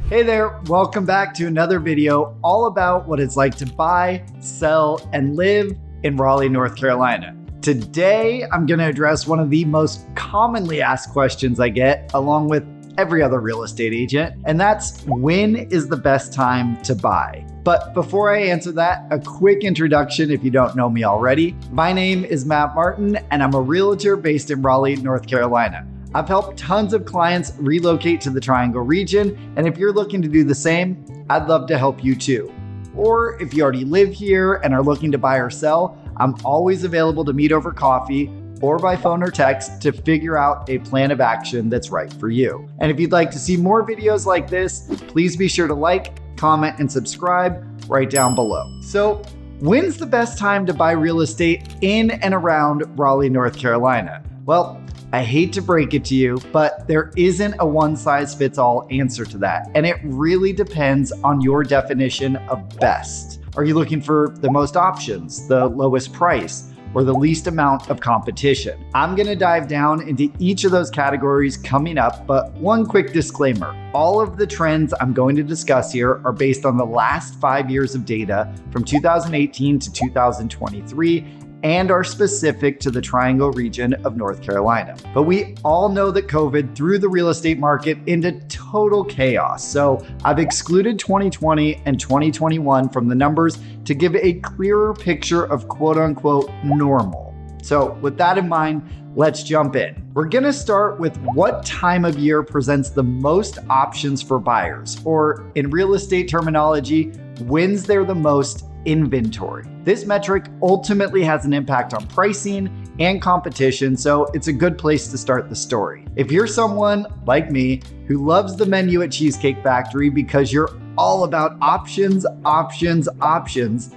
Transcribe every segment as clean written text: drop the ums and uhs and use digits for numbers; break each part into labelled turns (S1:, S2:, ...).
S1: Hey there, welcome back to another video all about what it's like to buy, sell, and live in Raleigh, North Carolina. Today, I'm going to address one of the most commonly asked questions I get, along with every other real estate agent, and that's when is the best time to buy? But before I answer that, a quick introduction if you don't know me already. My name is Matt Martin, and I'm a realtor based in Raleigh, North Carolina. I've helped tons of clients relocate to the Triangle region, and if you're looking to do the same, I'd love to help you too. Or if you already live here and are looking to buy or sell, I'm always available to meet over coffee or by phone or text to figure out a plan of action that's right for you. And if you'd like to see more videos like this, please be sure to like, comment, and subscribe right down below. So, when's the best time to buy real estate in and around Raleigh, North Carolina? Well, I hate to break it to you, but there isn't a one-size-fits-all answer to that, and it really depends on your definition of best. Are you looking for the most options, the lowest price, or the least amount of competition? I'm gonna dive down into each of those categories coming up, but one quick disclaimer. All of the trends I'm going to discuss here are based on the last 5 years of data from 2018 to 2023, and are specific to the Triangle region of North Carolina. But we all know that COVID threw the real estate market into total chaos. So I've excluded 2020 and 2021 from the numbers to give a clearer picture of quote unquote normal. So with that in mind, let's jump in. We're gonna start with what time of year presents the most options for buyers, or in real estate terminology, when's there the most inventory. This metric ultimately has an impact on pricing and competition, so it's a good place to start the story. If you're someone like me who loves the menu at Cheesecake Factory because you're all about options,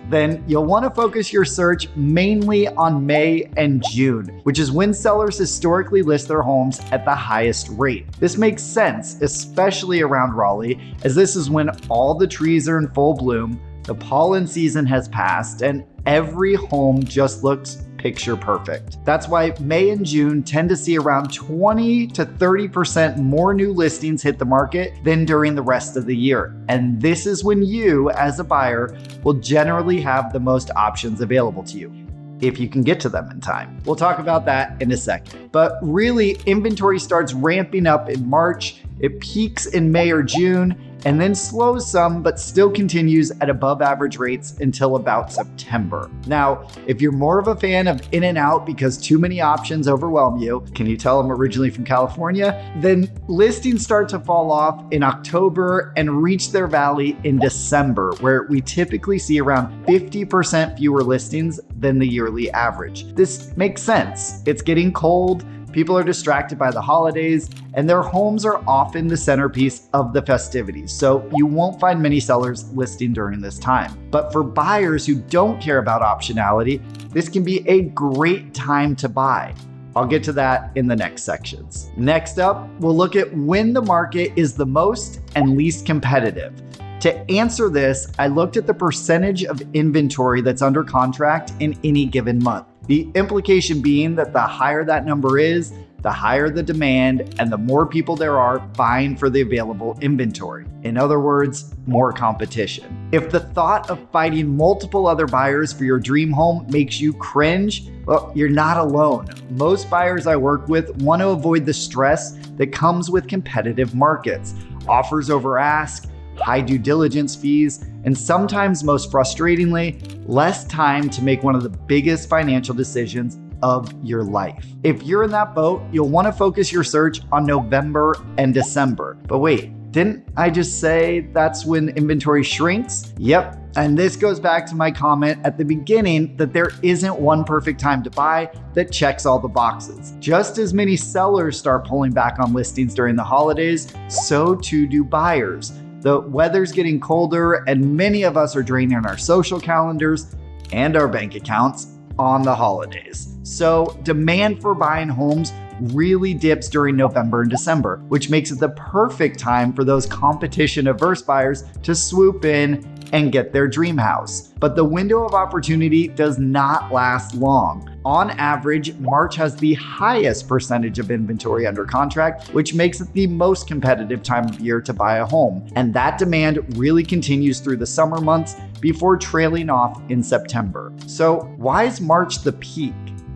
S1: then you'll want to focus your search mainly on May and June, which is when sellers historically list their homes at the highest rate. This makes sense, especially around Raleigh, as this is when all the trees are in full bloom, the pollen season has passed, and every home just looks picture perfect. That's why May and June tend to see around 20 to 30% more new listings hit the market than during the rest of the year. And this is when you, as a buyer, will generally have the most options available to you, if you can get to them in time. We'll talk about that in a second. But really, inventory starts ramping up in March, it peaks in May or June, and then slows some, but still continues at above average rates until about September. Now, if you're more of a fan of in and out because too many options overwhelm you, can you tell I'm originally from California? Then listings start to fall off in October and reach their valley in December, where we typically see around 50% fewer listings than the yearly average. This makes sense. It's getting cold, people are distracted by the holidays, and their homes are often the centerpiece of the festivities, so you won't find many sellers listing during this time. But for buyers who don't care about optionality, this can be a great time to buy. I'll get to that in the next sections. Next up, we'll look at when the market is the most and least competitive. To answer this, I looked at the percentage of inventory that's under contract in any given month. The implication being that the higher that number is, the higher the demand and the more people there are vying for the available inventory. In other words, more competition. If the thought of fighting multiple other buyers for your dream home makes you cringe, well, you're not alone. Most buyers I work with want to avoid the stress that comes with competitive markets. Offers over ask, high due diligence fees, and sometimes most frustratingly, less time to make one of the biggest financial decisions of your life. If you're in that boat, you'll want to focus your search on November and December. But wait, didn't I just say that's when inventory shrinks? Yep. And this goes back to my comment at the beginning that there isn't one perfect time to buy that checks all the boxes. Just as many sellers start pulling back on listings during the holidays, so too do buyers. The weather's getting colder, and many of us are draining our social calendars and our bank accounts on the holidays. So demand for buying homes really dips during November and December, which makes it the perfect time for those competition-averse buyers to swoop in and get their dream house. But the window of opportunity does not last long. On average, March has the highest percentage of inventory under contract, which makes it the most competitive time of year to buy a home. And that demand really continues through the summer months before trailing off in September. So why is March the peak?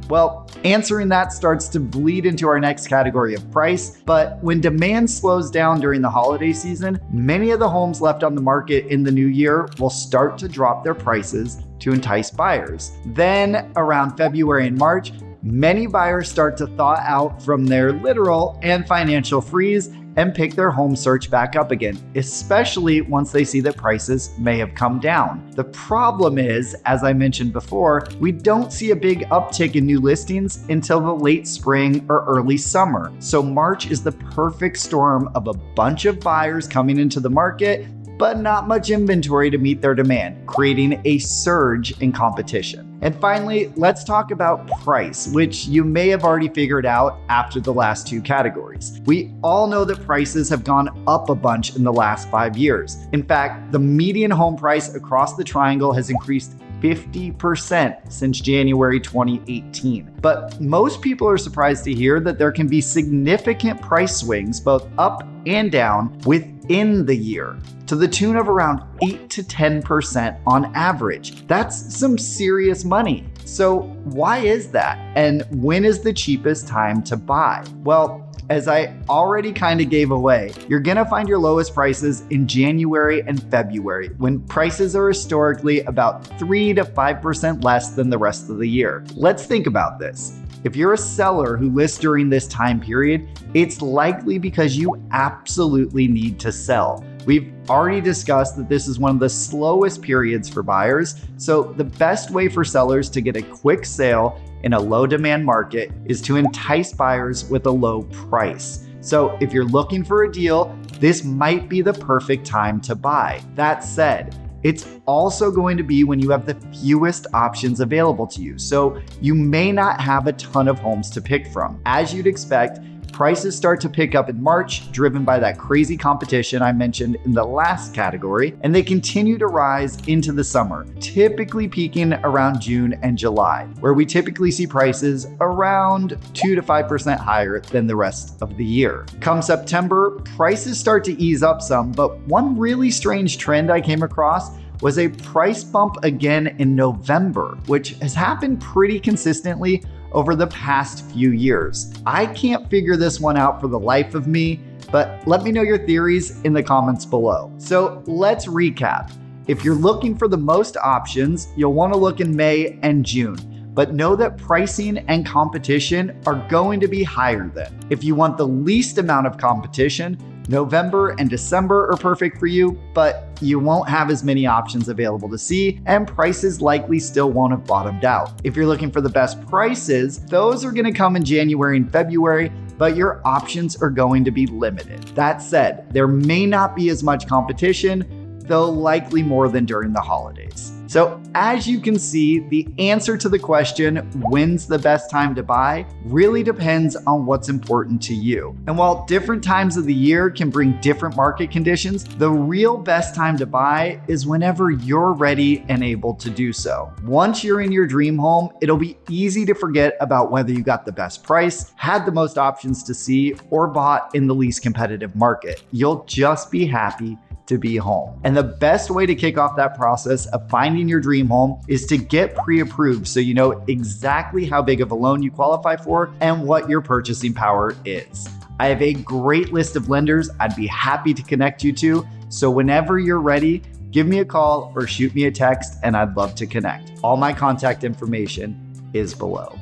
S1: Well, answering that starts to bleed into our next category of price, but when demand slows down during the holiday season, many of the homes left on the market in the new year will start to drop their prices to entice buyers. Then around February and March, many buyers start to thaw out from their literal and financial freeze and pick their home search back up again, especially once they see that prices may have come down. The problem is, as I mentioned before, we don't see a big uptick in new listings until the late spring or early summer. So March is the perfect storm of a bunch of buyers coming into the market, but not much inventory to meet their demand, creating a surge in competition. And finally, let's talk about price, which you may have already figured out after the last two categories. We all know that prices have gone up a bunch in the last 5 years. In fact, the median home price across the triangle has increased 50% since January 2018. But most people are surprised to hear that there can be significant price swings, both up and down, within the year, to the tune of around 8 to 10% on average. That's some serious money. So why is that? And when is the cheapest time to buy? Well, as I already kind of gave away, you're gonna find your lowest prices in January and February, when prices are historically about 3 to 5% less than the rest of the year. Let's think about this. If you're a seller who lists during this time period, it's likely because you absolutely need to sell. We've already discussed that this is one of the slowest periods for buyers, so the best way for sellers to get a quick sale in a low demand market is to entice buyers with a low price. So if you're looking for a deal, this might be the perfect time to buy. That said, it's also going to be when you have the fewest options available to you, so you may not have a ton of homes to pick from. As you'd expect, prices start to pick up in March, driven by that crazy competition I mentioned in the last category, and they continue to rise into the summer, typically peaking around June and July, where we typically see prices around 2 to 5% higher than the rest of the year. Come September, prices start to ease up some, but one really strange trend I came across was a price bump again in November, which has happened pretty consistently over the past few years. I can't figure this one out for the life of me, but let me know your theories in the comments below. So let's recap. If you're looking for the most options, you'll want to look in May and June, but know that pricing and competition are going to be higher then. If you want the least amount of competition, November and December are perfect for you, but you won't have as many options available to see, and prices likely still won't have bottomed out. If you're looking for the best prices, those are gonna come in January and February, but your options are going to be limited. That said, there may not be as much competition, though likely more than during the holidays. So as you can see, the answer to the question, when's the best time to buy, really depends on what's important to you. And while different times of the year can bring different market conditions, the real best time to buy is whenever you're ready and able to do so. Once you're in your dream home, it'll be easy to forget about whether you got the best price, had the most options to see, or bought in the least competitive market. You'll just be happy to be home. And the best way to kick off that process of finding your dream home is to get pre-approved so you know exactly how big of a loan you qualify for and what your purchasing power is. I have a great list of lenders I'd be happy to connect you to, so whenever you're ready, give me a call or shoot me a text and I'd love to connect. All my contact information is below.